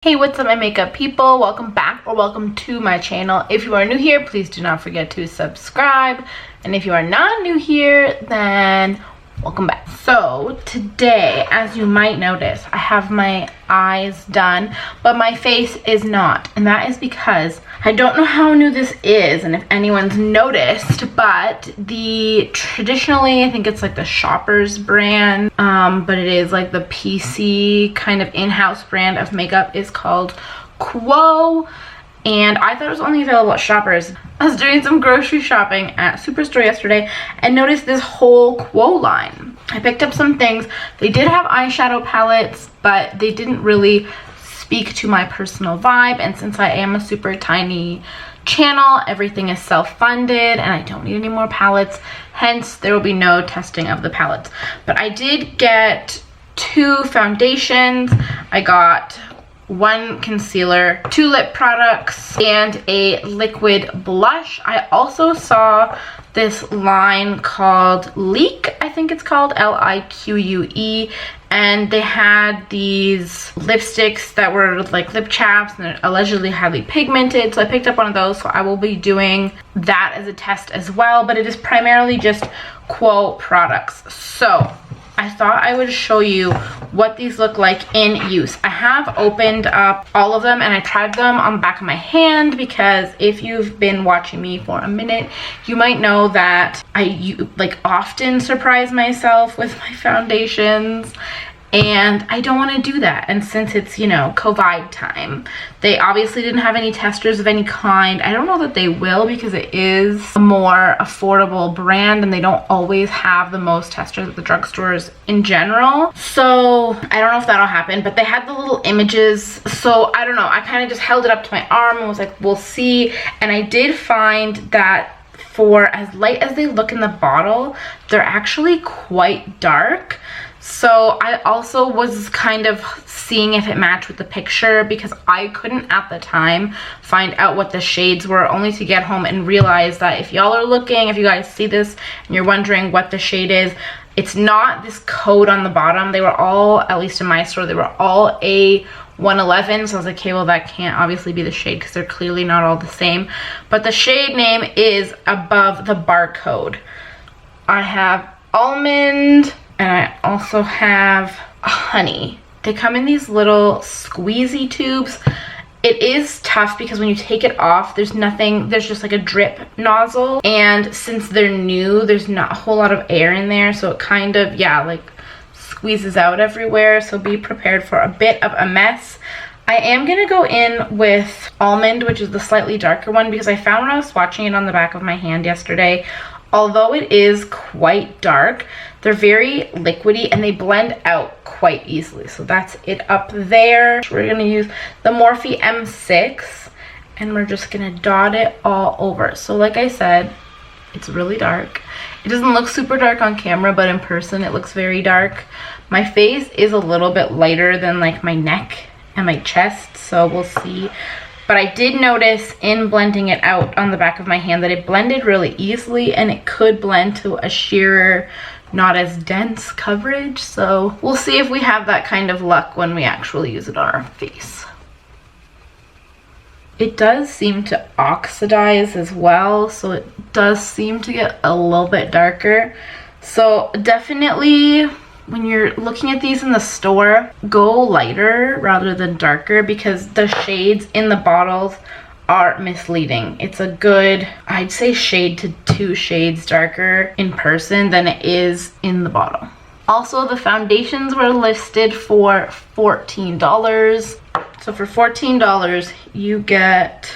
Hey, what's up my makeup people? Welcome back or welcome to my channel. If you are new here, please do not forget to subscribe. And if you are not new here, then welcome back. So today, as you might notice, I have my eyes done, but my face is not. And that is because I don't know how new this is and if anyone's noticed, but traditionally, I think it's like the Shoppers brand, but it is like the PC kind of in-house brand of makeup is called Quo. And I thought it was only available at Shoppers. I was doing some grocery shopping at Superstore yesterday and noticed this whole Quo line. I picked up some things. They did have eyeshadow palettes, but they didn't really speak to my personal vibe. And since I am a super tiny channel, everything is self-funded and I don't need any more palettes. Hence, there will be no testing of the palettes. But I did get 2 foundations. I got 1 concealer, 2 lip products, and a liquid blush. I also saw this line called Leak, I think it's called, L-I-Q-U-E, and they had these lipsticks that were like lip chaps and they're allegedly highly pigmented, so I picked up one of those, so I will be doing that as a test as well, but it is primarily just Quo products. So I thought I would show you what these look like in use. I have opened up all of them and I tried them on the back of my hand because if you've been watching me for a minute, you might know that I often surprise myself with my foundations. And I don't want to do that. And since it's, you know, COVID time, they obviously didn't have any testers of any kind. I don't know that they will because it is a more affordable brand and they don't always have the most testers at the drugstores in general. So I don't know if that'll happen, but they had the little images. So I don't know. I kind of just held it up to my arm and was like, we'll see. And I did find that for as light as they look in the bottle, they're actually quite dark. So I also was kind of seeing if it matched with the picture because I couldn't at the time find out what the shades were, only to get home and realize that if y'all are looking, if you guys see this and you're wondering what the shade is, it's not this code on the bottom. They were all, at least in my store, they were all A111. So I was like, okay, well that can't obviously be the shade because they're clearly not all the same. But the shade name is above the barcode. I have almond, and I also have honey. They come in these little squeezy tubes. It is tough because when you take it off, there's nothing, there's just like a drip nozzle. And since they're new, there's not a whole lot of air in there. So it kind of, yeah, like squeezes out everywhere. So be prepared for a bit of a mess. I am gonna go in with almond, which is the slightly darker one, because I found when I was swatching it on the back of my hand yesterday, although it is quite dark, they're very liquidy and they blend out quite easily. So that's it up there. We're gonna use the Morphe M6 and we're just gonna dot it all over. So like I said, it's really dark. It doesn't look super dark on camera, but in person it looks very dark. My face is a little bit lighter than like my neck and my chest, so we'll see. But I did notice in blending it out on the back of my hand that it blended really easily and it could blend to a sheerer, not as dense coverage. So we'll see if we have that kind of luck when we actually use it on our face. It does seem to oxidize as well, so it does seem to get a little bit darker. So definitely, when you're looking at these in the store, go lighter rather than darker because the shades in the bottles are misleading. It's a good, I'd say, shade to 2 shades darker in person than it is in the bottle. Also, the foundations were listed for $14. So for $14, you get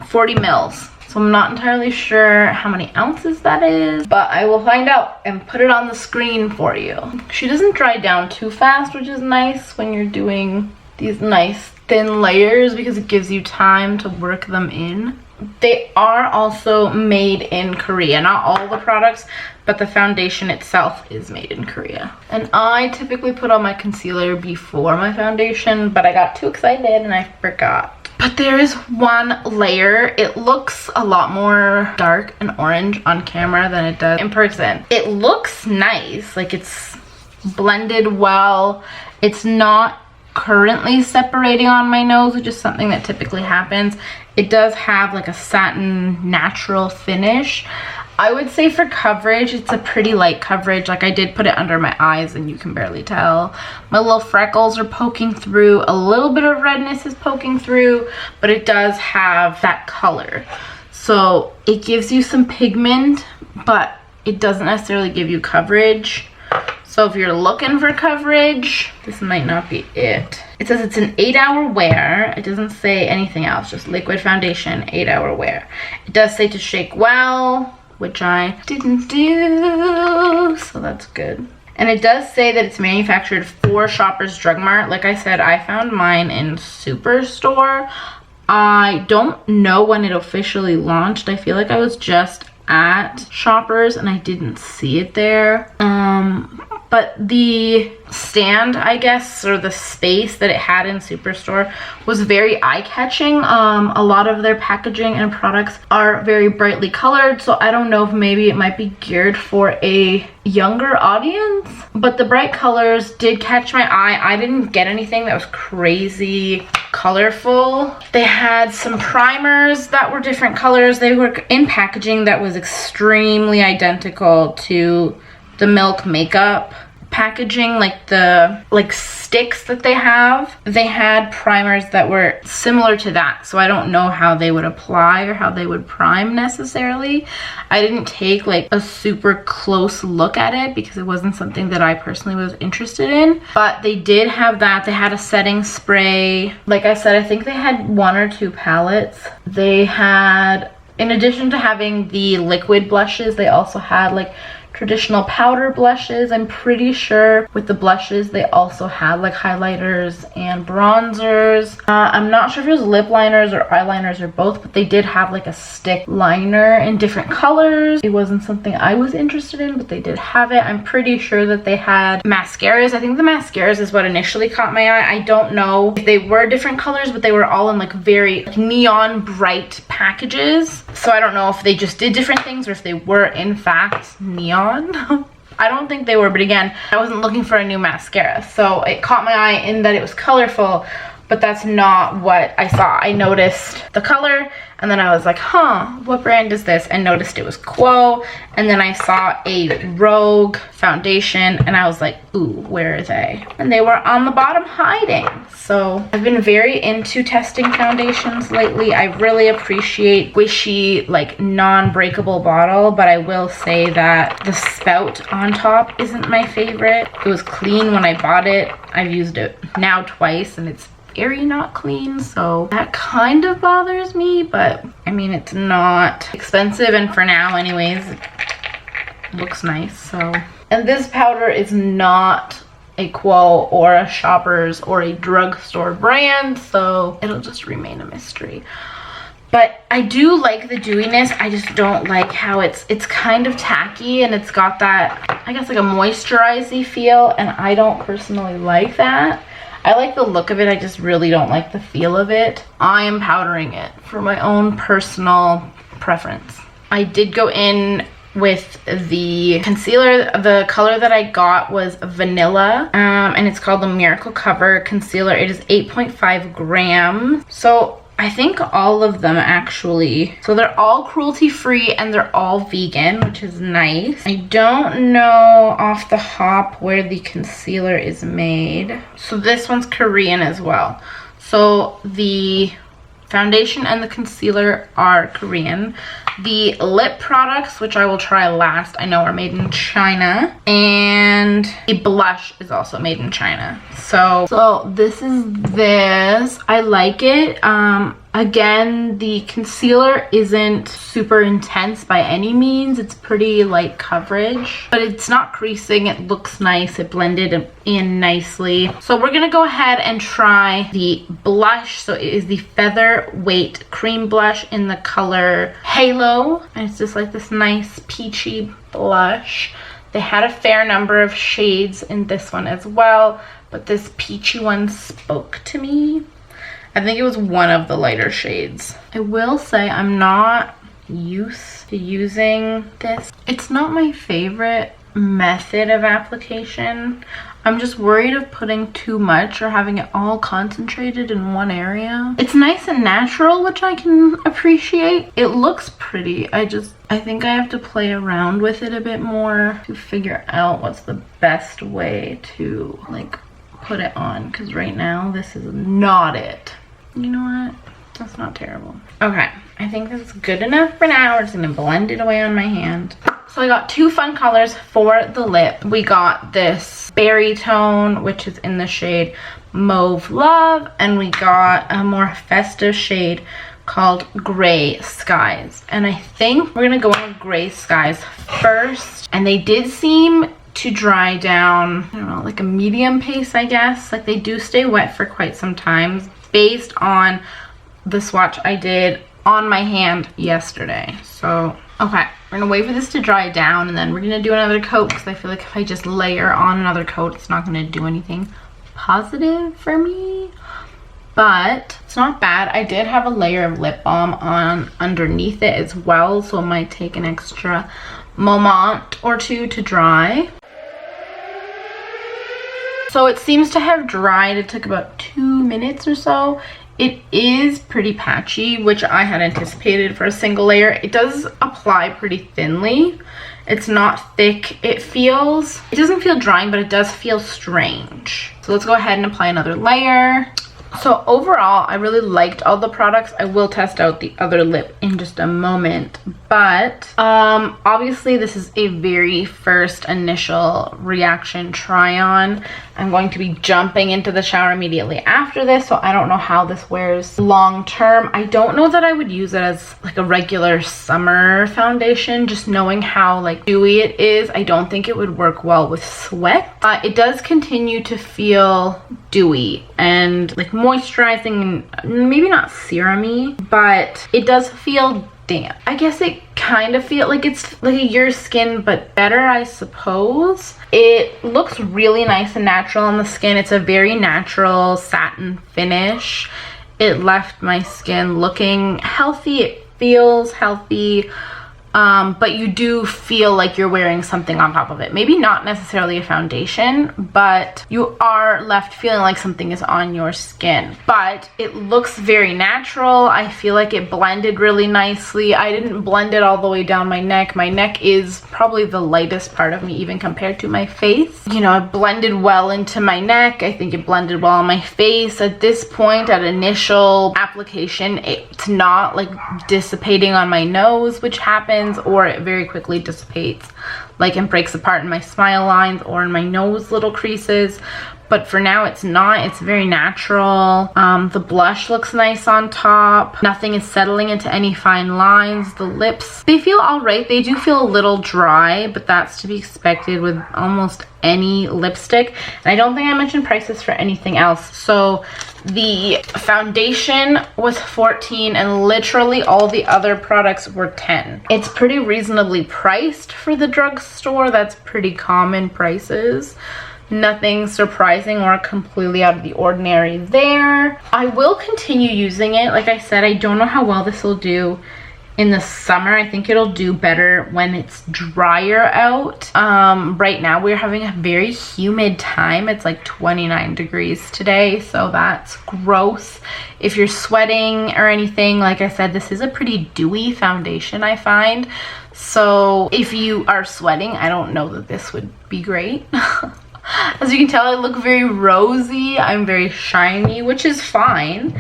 40 mils. So I'm not entirely sure how many ounces that is, but I will find out and put it on the screen for you. She doesn't dry down too fast, which is nice when you're doing these nice thin layers because it gives you time to work them in. They are also made in Korea. Not all the products, but the foundation itself is made in Korea. And I typically put on my concealer before my foundation, but I got too excited and I forgot. But there is one layer. It looks a lot more dark and orange on camera than it does in person. It looks nice, like it's blended well. It's not currently separating on my nose, which is something that typically happens. It does have like a satin natural finish. I would say for coverage, it's a pretty light coverage. Like I did put it under my eyes and you can barely tell. My little freckles are poking through. A little bit of redness is poking through, but it does have that color. So it gives you some pigment, but it doesn't necessarily give you coverage. So if you're looking for coverage, this might not be it. It says it's an 8-hour wear. It doesn't say anything else, just liquid foundation, 8-hour wear. It does say to shake well, which I didn't do, so that's good. And it does say that it's manufactured for Shoppers Drug Mart. Like I said, I found mine in Superstore. I don't know when it officially launched. I feel like I was just at Shoppers and I didn't see it there. But the stand, I guess, or the space that it had in Superstore was very eye-catching. A lot of their packaging and products are very brightly colored, so I don't know if maybe it might be geared for a younger audience, but the bright colors did catch my eye. I didn't get anything that was crazy colorful. They had some primers that were different colors. They were in packaging that was extremely identical to the Milk makeup packaging, like the sticks that they have. They had primers that were similar to that, so I don't know how they would apply or how they would prime necessarily. I didn't take like a super close look at it because it wasn't something that I personally was interested in, but they did have that. They had a setting spray. Like I said, I think they had 1 or 2 palettes. They had, in addition to having the liquid blushes, they also had like traditional powder blushes. I'm pretty sure with the blushes they also had like highlighters and bronzers. I'm not sure if it was lip liners or eyeliners or both, but they did have like a stick liner in different colors. It wasn't something I was interested in, but they did have it. I'm pretty sure that they had mascaras. I think the mascaras is what initially caught my eye. I don't know if they were different colors, but they were all in like very neon bright packages. So I don't know if they just did different things or if they were in fact neon. I don't think they were, but again, I wasn't looking for a new mascara, so it caught my eye in that it was colorful, but that's not what I saw. I noticed the color and then I was like, huh, what brand is this? And noticed it was Quo, and then I saw a Rogue foundation and I was like, ooh, where are they? And they were on the bottom hiding. So I've been very into testing foundations lately. I really appreciate squishy, like non-breakable bottle, but I will say that the spout on top isn't my favorite. It was clean when I bought it. I've used it now twice and it's very not clean, so that kind of bothers me, but I mean, it's not expensive, and for now anyways, it looks nice. So, and this powder is not a Quo or a Shoppers or a drugstore brand, so it'll just remain a mystery. But I do like the dewiness. I just don't like how it's kind of tacky and it's got that, I guess, like a moisturizing feel, and I don't personally like that. I like the look of it, I just really don't like the feel of it. I am powdering it for my own personal preference. I did go in with the concealer. The color that I got was vanilla, and it's called the Miracle Cover Concealer. It is 8.5 grams. So I think all of them actually, so they're all cruelty free and they're all vegan, which is nice. I don't know off the hop where the concealer is made. So this one's Korean as well. So the foundation and the concealer are Korean. The lip products, which I will try last, I know are made in China, and the blush is also made in China. So this is this. I like it. Again, the concealer isn't super intense by any means. It's pretty light coverage, but it's not creasing. It looks nice. It blended in nicely. So we're gonna go ahead and try the blush. So it is the Featherweight Cream Blush in the color Halo, and it's just like this nice peachy blush. They had a fair number of shades in this one as well, but this peachy one spoke to me. I think it was one of the lighter shades. I will say I'm not used to using this. It's not my favorite method of application. I'm just worried of putting too much or having it all concentrated in one area. It's nice and natural, which I can appreciate. It looks pretty. I think I have to play around with it a bit more to figure out what's the best way to like put it on, because right now this is not it. You know what? That's not terrible. Okay, I think this is good enough for now. We're just gonna blend it away on my hand. So I got two fun colors for the lip. We got this berry tone, which is in the shade Mauve Love, and we got a more festive shade called Gray Skies. And I think we're gonna go in with Gray Skies first. And they did seem to dry down, I don't know, like a medium pace, I guess. Like they do stay wet for quite some time based on the swatch I did on my hand yesterday. So, okay, we're gonna wait for this to dry down and then we're gonna do another coat, because I feel like if I just layer on another coat, it's not gonna do anything positive for me. But it's not bad. I did have a layer of lip balm on underneath it as well, so it might take an extra moment or two to dry. So it seems to have dried. It took about 2 minutes or so. It is pretty patchy, which I had anticipated for a single layer. It does apply pretty thinly. It's not thick. It doesn't feel drying, but it does feel strange. So let's go ahead and apply another layer. So overall, I really liked all the products. I will test out the other lip in just a moment, but obviously this is a very first initial reaction try on. I'm going to be jumping into the shower immediately after this, so I don't know how this wears long term. I don't know that I would use it as like a regular summer foundation, just knowing how like dewy it is. I don't think it would work well with sweat. It does continue to feel dewy and like moisturizing, and maybe not serum-y, but it does feel damp. I guess it kind of feels like it's like a your skin but better, I suppose. It looks really nice and natural on the skin. It's a very natural satin finish. It left my skin looking healthy. It feels healthy. But you do feel like you're wearing something on top of it. Maybe not necessarily a foundation, but you are left feeling like something is on your skin. But it looks very natural. I feel like it blended really nicely. I didn't blend it all the way down my neck. My neck is probably the lightest part of me, even compared to my face. You know, it blended well into my neck. I think it blended well on my face. At this point, at initial application, it's not like dissipating on my nose, which happens, or it very quickly dissipates like and breaks apart in my smile lines or in my nose little creases. But for now it's not. It's very natural. The blush looks nice on top. Nothing is settling into any fine lines. The lips, they feel all right. They do feel a little dry, but that's to be expected with almost any lipstick. And I don't think I mentioned prices for anything else. So the foundation was $14 and literally all the other products were $10. It's pretty reasonably priced for the drugstore. That's pretty common prices. Nothing surprising or completely out of the ordinary there. I will continue using it. Like I said, I don't know how well this will do in the summer. I think it'll do better when it's drier out. Right now we're having a very humid time. It's like 29 degrees today, so that's gross. If you're sweating or anything, like I said, this is a pretty dewy foundation, I find. So if you are sweating, I don't know that this would be great. As you can tell, I look very rosy. I'm very shiny, which is fine.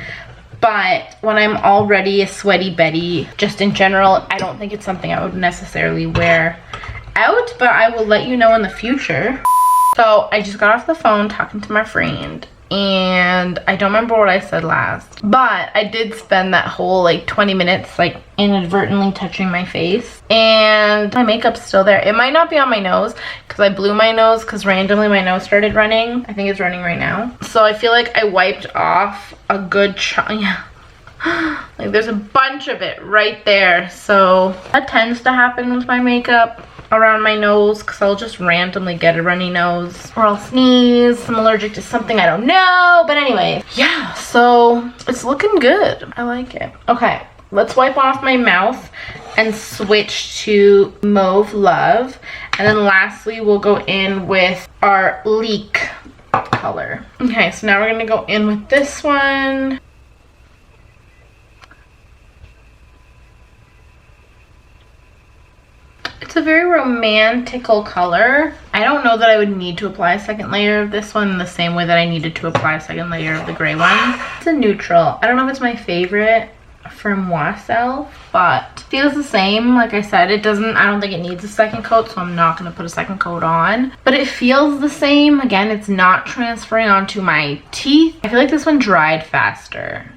But when I'm already a sweaty Betty, just in general, I don't think it's something I would necessarily wear out, but I will let you know in the future. So I just got off the phone talking to my friend, and I don't remember what I said last, but I did spend that whole like 20 minutes like inadvertently touching my face, and my makeup's still there. It might not be on my nose because I blew my nose because randomly my nose started running. I think it's running right now. So I feel like I wiped off a good chunk. Yeah. Like there's a bunch of it right there. So that tends to happen with my makeup around my nose because I'll just randomly get a runny nose or I'll sneeze. I'm allergic to something, I don't know. But anyway, yeah, so it's looking good. I like it. Okay, let's wipe off my mouth and switch to Mauve Love. And then lastly, we'll go in with our Leek color. Okay, so now we're gonna go in with this one. It's a very romantical color. I don't know that I would need to apply a second layer of this one in the same way that I needed to apply a second layer of the gray one. It's a neutral. I don't know if it's my favorite for myself, but feels the same. Like I said, it doesn't, I don't think it needs a second coat, so I'm not going to put a second coat on. But it feels the same. Again, it's not transferring onto my teeth. I feel like this one dried faster.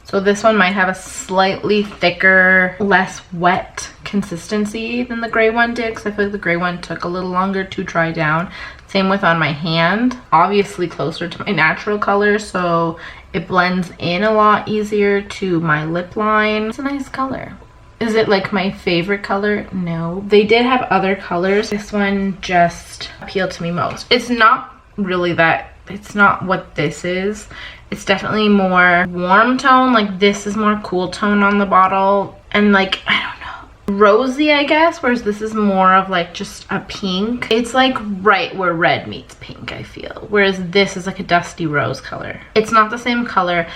So this one might have a slightly thicker, less wet consistency than the gray one did, because I feel like the gray one took a little longer to dry down. Same with on my hand. Obviously closer to my natural color, so it blends in a lot easier to my lip line. It's a nice color. Is it like my favorite color? No. They did have other colors. This one just appealed to me most. It's not really that, it's not what this is. It's definitely more warm tone. Like this is more cool tone on the bottle. And like, I don't know, rosy, I guess. Whereas this is more of like just a pink. It's like right where red meets pink, I feel. Whereas this is like a dusty rose color. It's not the same color.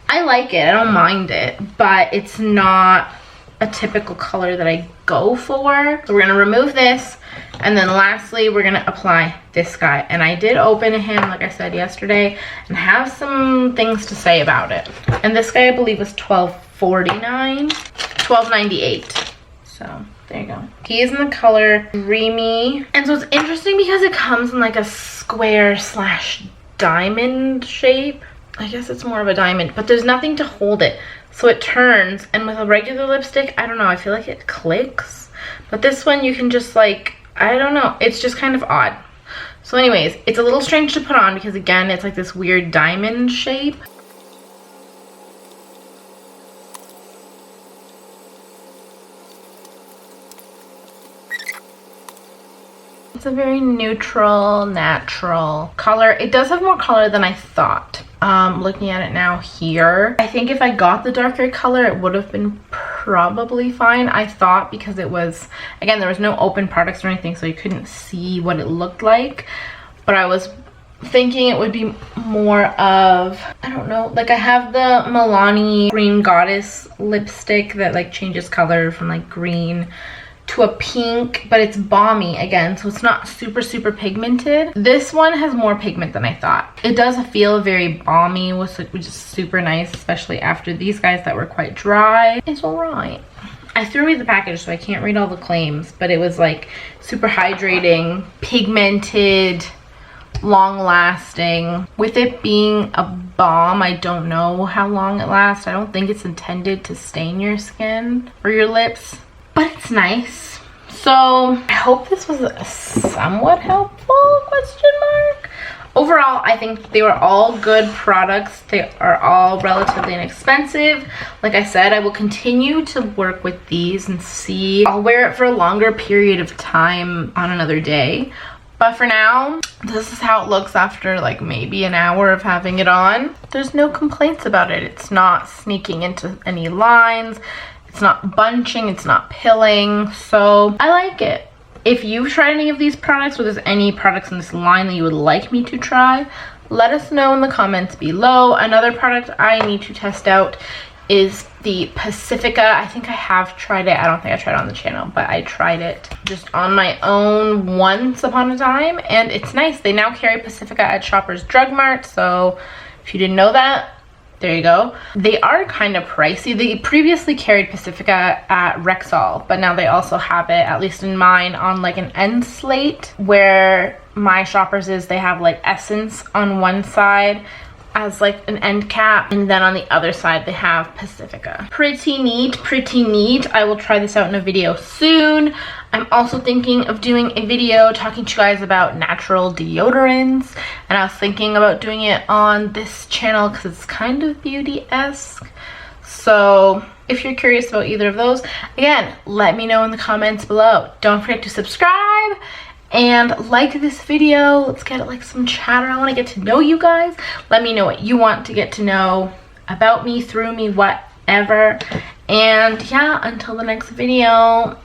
I like it, I don't mind it. But it's not a typical color that I go for. So we're gonna remove this. And then lastly, we're gonna apply this guy. And I did open him, like I said yesterday, and have some things to say about it. And this guy, I believe, was $12.49, $12.98. So there you go. He is in the color Creamy. And so it's interesting because it comes in like a square slash diamond shape. I guess it's more of a diamond, but there's nothing to hold it. So it turns, and with a regular lipstick, I don't know, I feel like it clicks. But this one you can just like, I don't know, it's just kind of odd. So anyways, it's a little strange to put on because again, it's like this weird diamond shape. It's a very neutral, natural color. It does have more color than I thought. Looking at it now here, I think if I got the darker color, it would have been probably fine. I thought because it was, again, there was no open products or anything, so you couldn't see what it looked like. But I was thinking it would be more of, I don't know, like I have the Milani Green Goddess lipstick that like changes color from like green to a pink, but it's balmy again, so it's not super pigmented. This one has more pigment than I thought. It does feel very balmy, which is super nice, especially after these guys that were quite dry. It's alright. I threw away the package, so I can't read all the claims, but it was like super hydrating, pigmented, long lasting. With it being a balm, I don't know how long it lasts. I don't think it's intended to stain your skin or your lips, but it's nice. So I hope this was somewhat helpful, question mark. Overall, I think they were all good products. They are all relatively inexpensive. Like I said, I will continue to work with these and see. I'll wear it for a longer period of time on another day. But for now, this is how it looks after like maybe an hour of having it on. There's no complaints about it. It's not sneaking into any lines. It's not bunching, it's not pilling, so I like it. If you've tried any of these products or there's any products in this line that you would like me to try, let us know in the comments below. Another product I need to test out is the Pacifica. I think I have tried it. I don't think I tried it on the channel, but I tried it just on my own once upon a time, and it's nice. They now carry Pacifica at Shoppers Drug Mart, so if you didn't know that, there you go. They are kind of pricey. They previously carried Pacifica at Rexall, but now they also have it, at least in mine, on like an end slate. Where my Shoppers is, they have like Essence on one side as like an end cap, and then on the other side they have Pacifica. Pretty neat, pretty neat. I will try this out in a video soon. I'm also thinking of doing a video talking to you guys about natural deodorants, and I was thinking about doing it on this channel because it's kind of beauty-esque. So if you're curious about either of those, again, let me know in the comments below. Don't forget to subscribe and like this video. Let's get like some chatter. I want to get to know you guys. Let me know what you want to get to know about me, through me, whatever. And yeah, until the next video,